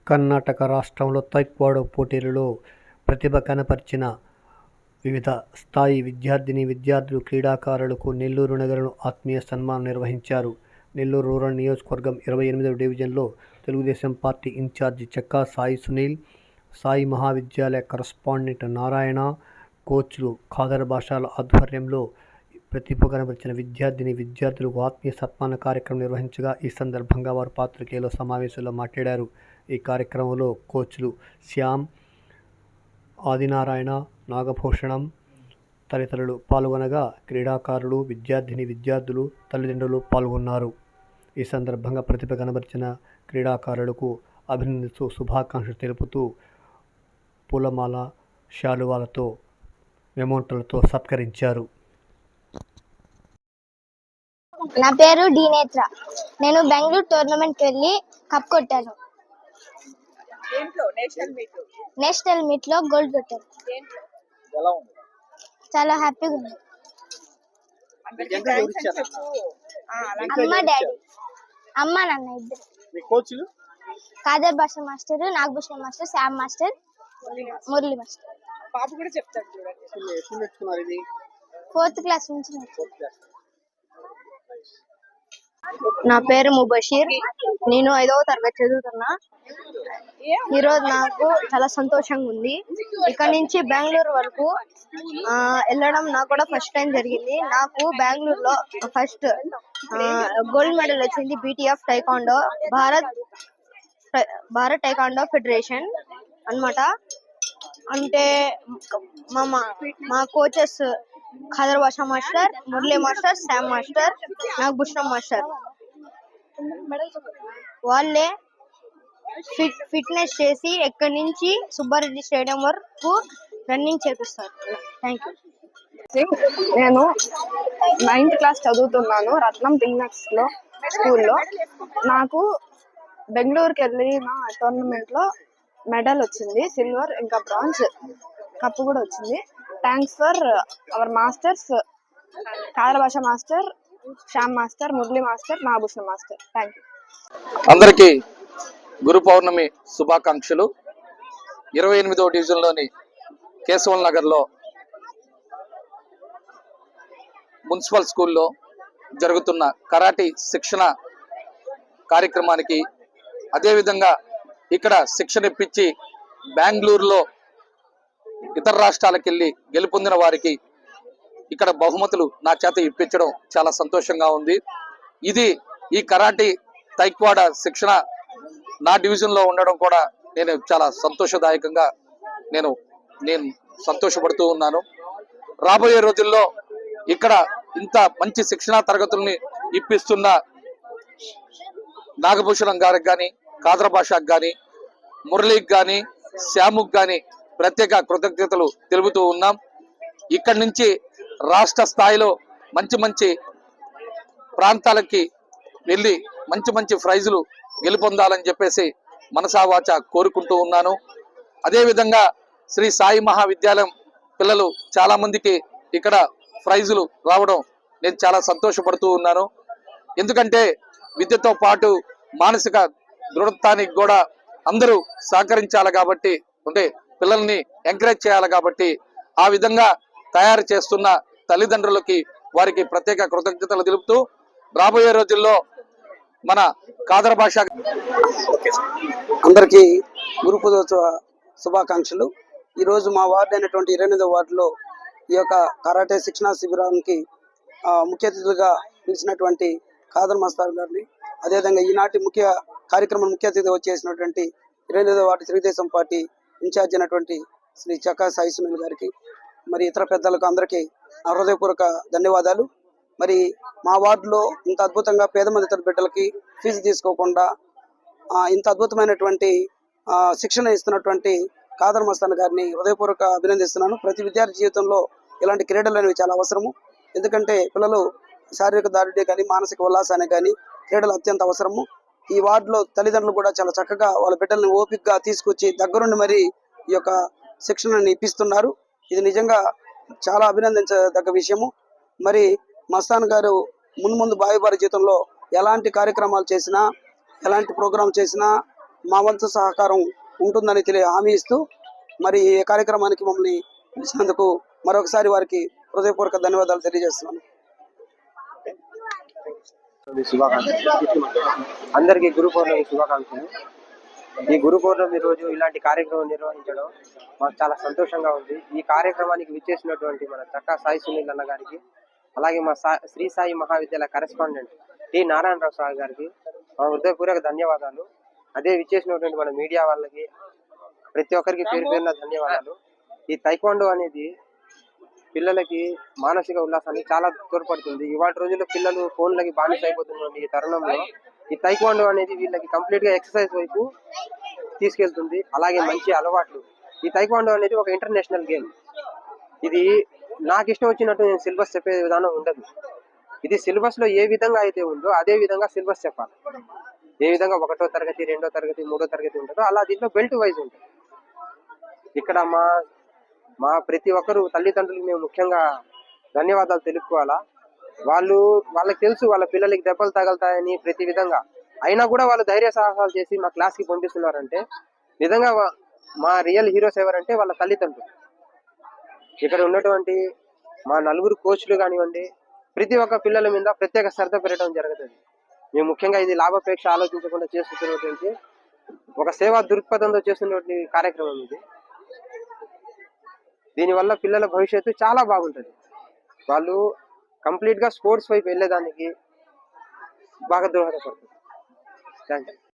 కర్ణాటక రాష్ట్రంలో తైక్వాండో పోటీలలో ప్రతిభ కనపర్చిన వివిధ స్థాయి విద్యార్థులు, క్రీడాకారులకు నెల్లూరు నగరంలో ఆత్మీయ సన్మానం నిర్వహించారు. నెల్లూరు రూరల్ నియోజకవర్గం 28వ డివిజన్లో Telugu Desam party in charge Chekka Sai Sunil, Sai Mahavidyalaya correspondent Narayana, కోచ్లు ఖాదర్ బాషాల ఆధ్వర్యంలో ప్రతిభ కనబరిచిన విద్యార్థులకు ఆత్మీయ సన్మాన కార్యక్రమం నిర్వహించగా, ఈ సందర్భంగా వారు పాత్రికేయుల సమావేశంలో మాట్లాడారు. ఈ కార్యక్రమంలో కోచ్లు శ్యామ్, ఆదినారాయణ, నాగభూషణం తదితరులు పాల్గొనగా, క్రీడాకారులు, విద్యార్థులు, తల్లిదండ్రులు పాల్గొన్నారు. ఈ సందర్భంగా ప్రతిభ కనబరిచిన క్రీడాకారులకు అభినందిస్తూ శుభాకాంక్షలు తెలుపుతూ పూలమాల, శాలువాలతో, మెమోంటలతో సత్కరించారు. నా పేరు డి నేత్ర. నేను బెంగళూరు టోర్నమెంట్కి వెళ్ళి కప్ కొట్టాను. నేషనల్ మీట్ లో గోల్డ్ కొట్టాను. చాలా హ్యాపీగా ఉంది. అమ్మ, డాడీ, అమ్మ, నాన్న ఇద్దరు. Khader Basha master, Nagabhushan master, Shyam master, Murali master. పాప కూడా చెప్తాడు చూడండి. 4th క్లాస్ నుంచి. నా పేరు ముబషీర్. నేను 5వ తరగతి చదువుతున్నా. ఈరోజు నాకు చాలా సంతోషంగా ఉంది. ఇక్కడ నుంచి బెంగళూరు వరకు వెళ్ళడం నాకు కూడా ఫస్ట్ టైం జరిగింది. నాకు బెంగళూరులో ఫస్ట్ గోల్డ్ మెడల్ వచ్చింది BTF taekwondo, Bharat taekwondo federation అన్నమాట. అంటే మా coaches Khader Basha master, Murali master, Shyam master, Nagabhushanam master వాళ్ళే ఫిట్నెస్ చేసి ఎక్కడి నుంచి సుబ్బారెడ్డి స్టేడియం వరకు రన్నింగ్ చేపిస్తారు. Thank you. నేను 9th క్లాస్ చదువుతున్నాను రత్నం టీనక్స్ లో స్కూల్లో. నాకు బెంగళూరుకి వెళ్ళిన టోర్నమెంట్ లో మెడల్ వచ్చింది, సిల్వర్ ఇంకా బ్రాంజ్, కప్పు కూడా వచ్చింది. Thanks for our masters, Khader Basha master, Shyam master, Murali master, Nagabhushan master. Thank you. అందరికీ గురు పౌర్ణమి శుభాకాంక్షలు. 28వ డివిజన్లోని కేశవల్ నగర్లో మున్సిపల్ స్కూల్లో జరుగుతున్న కరాటీ శిక్షణ కార్యక్రమానికి, అదేవిధంగా ఇక్కడ శిక్షణ ఇప్పించి బెంగళూరులో ఇతర రాష్ట్రాలకు వెళ్ళి గెలుపొందిన వారికి ఇక్కడ బహుమతులు నా చేత ఇప్పించడం చాలా సంతోషంగా ఉంది. ఈ కరాటీ తైక్వాండో శిక్షణ నా డివిజన్లో ఉండడం కూడా నేను చాలా సంతోషదాయకంగా నేను సంతోషపడుతూ ఉన్నాను. రాబోయే రోజుల్లో ఇక్కడ ఇంత మంచి శిక్షణా తరగతుల్ని ఇప్పిస్తున్న నాగభూషణం గారికి కానీ, ఖాదర్ బాషాకు కానీ, మురళీకి కానీ, శ్యాముకి కానీ ప్రత్యేక కృతజ్ఞతలు తెలుపుతూ ఉన్నాం. ఇక్కడి నుంచి రాష్ట్ర స్థాయిలో మంచి ప్రాంతాలకి వెళ్ళి మంచి ప్రైజులు గెలుపొందాలని చెప్పేసి మనసావాచ కోరుకుంటూ ఉన్నాను. అదేవిధంగా శ్రీ సాయి మహావిద్యాలయం పిల్లలు చాలా మందికి ఇక్కడ ప్రైజులు రావడం నేను చాలా సంతోషపడుతూ ఉన్నాను. ఎందుకంటే విద్యతో పాటు మానసిక దృఢత్వానికి కూడా అందరూ సహకరించాలి కాబట్టి, అంటే పిల్లల్ని ఎంకరేజ్ చేయాలి కాబట్టి, ఆ విధంగా తయారు చేస్తున్న తల్లిదండ్రులకి వారికి ప్రత్యేక కృతజ్ఞతలు తెలుపుతూ, రాబోయే రోజుల్లో మన ఖాదర్ బాషా అందరికీ గురు పూజోత్సవ శుభాకాంక్షలు. ఈరోజు మా వార్డు అయినటువంటి 28వ వార్డులో ఈ యొక్క కరాటే శిక్షణా శిబిరానికి ముఖ్య అతిథులుగా పిలిచినటువంటి ఖాదర్ మాస్టర్ గారిని, అదేవిధంగా ఈనాటి ముఖ్య అతిథి వచ్చేసినటువంటి 28వ వార్డు తెలుగుదేశం పార్టీ ఇన్ఛార్జ్ అయినటువంటి శ్రీ చెక్కా సాయి సునీల్ గారికి, మరి ఇతర పెద్దలకు అందరికీ హృదయపూర్వక ధన్యవాదాలు. మరి మా వార్డులో ఇంత అద్భుతంగా పేద మధ్యతరగతి బిడ్డలకి ఫీజు తీసుకోకుండా ఇంత అద్భుతమైనటువంటి శిక్షణ ఇస్తున్నటువంటి ఖాదర్ మస్తాన్ గారిని హృదయపూర్వక అభినందిస్తున్నాను. ప్రతి విద్యార్థి జీవితంలో ఇలాంటి క్రీడలు అనేవి చాలా అవసరము. ఎందుకంటే పిల్లలు శారీరక దారుఢ్యం కానీ, మానసిక ఉల్లాసానికి కానీ క్రీడలు అత్యంత అవసరము. ఈ వార్డులో తల్లిదండ్రులు కూడా చాలా చక్కగా వాళ్ళ బిడ్డల్ని ఓపికగా తీసుకొచ్చి దగ్గరుండి మరి ఈ యొక్క శిక్షణని ఇప్పిస్తున్నారు. ఇది నిజంగా చాలా అభినందించదగ్గ విషయము. మరి మస్తాన్ గారు ముందు భావి జీవితంలో ఎలాంటి కార్యక్రమాలు చేసినా, ఎలాంటి ప్రోగ్రాం చేసినా మా వంతు సహకారం ఉంటుందని హామీ ఇస్తూ మరి ఈ కార్యక్రమానికి మమ్మల్ని పిలిచినందుకు మరొకసారి వారికి హృదయపూర్వక ధన్యవాదాలు తెలియజేస్తున్నాను. అందరికీ గురు పౌర్ణమి శుభాకాంక్షలు. ఈ గురు పౌర్ణమి రోజు ఇలాంటి కార్యక్రమం నిర్వహించడం మాకు చాలా సంతోషంగా ఉంది. ఈ కార్యక్రమానికి విచ్చేసినటువంటి మన చక్కా సాయి సునీల్ అన్న గారికి, అలాగే మా Sri Sai Mahavidyalaya correspondent T Narayana Rao sir గారికి మా హృదయపూర్వక ధన్యవాదాలు. అదే విచ్చేసినటువంటి మన మీడియా వాళ్ళకి ప్రతి ఒక్కరికి పేరు పేరున ధన్యవాదాలు. ఈ తైక్వాండో అనేది పిల్లలకి మానసిక ఉల్లాసానికి చాలా తోడ్పడుతుంది. ఇవాళ రోజుల్లో పిల్లలు ఫోన్లకి బానిస అయిపోతున్న ఈ తరుణంలో ఈ తైక్వాండో అనేది వీళ్ళకి కంప్లీట్ గా ఎక్సర్సైజ్ వైపు తీసుకెళ్తుంది. అలాగే మంచి అలవాట్లు. ఈ తైక్వాండో అనేది ఒక ఇంటర్నేషనల్ గేమ్. ఇది నాకు ఇష్టం వచ్చినట్టు నేను సిలబస్ చెప్పే విధానం ఉండదు. ఇది సిలబస్ లో ఏ విధంగా అయితే ఉందో అదే విధంగా సిలబస్ చెప్పాలి. ఏ విధంగా 1వ తరగతి 2వ తరగతి 3వ తరగతి ఉంటుందో అలా దీంట్లో బెల్ట్ వైజ్ ఉంటుంది. ఇక్కడ మా ప్రతి ఒక్కరు తల్లిదండ్రులకు మేము ముఖ్యంగా ధన్యవాదాలు తెలుపుకోవాలా. వాళ్ళకి తెలుసు వాళ్ళ పిల్లలకి దెబ్బలు తగలుతాయని ప్రతి విధంగా, అయినా కూడా వాళ్ళు ధైర్య సాహసాలు చేసి మా క్లాస్ కి పంపిస్తున్నారంటే నిజంగా మా రియల్ హీరోస్ ఎవరంటే వాళ్ళ తల్లిదండ్రులు. ఇక్కడ ఉన్నటువంటి మా 4 కోచ్లు కానివ్వండి, ప్రతి ఒక్క పిల్లల మీద ప్రత్యేక శ్రద్ధ పెట్టడం జరుగుతుంది. మేము ముఖ్యంగా ఇది లాభాపేక్ష ఆలోచించకుండా చేస్తున్నటువంటి ఒక సేవా దృక్పథంతో చేస్తున్నటువంటి కార్యక్రమం ఇది. దీనివల్ల పిల్లల భవిష్యత్తు చాలా బాగుంటుంది. వాళ్ళు కంప్లీట్ గా స్పోర్ట్స్ వైపు వెళ్ళేదానికి బాగా దోహదపడుతుంది. Thank you.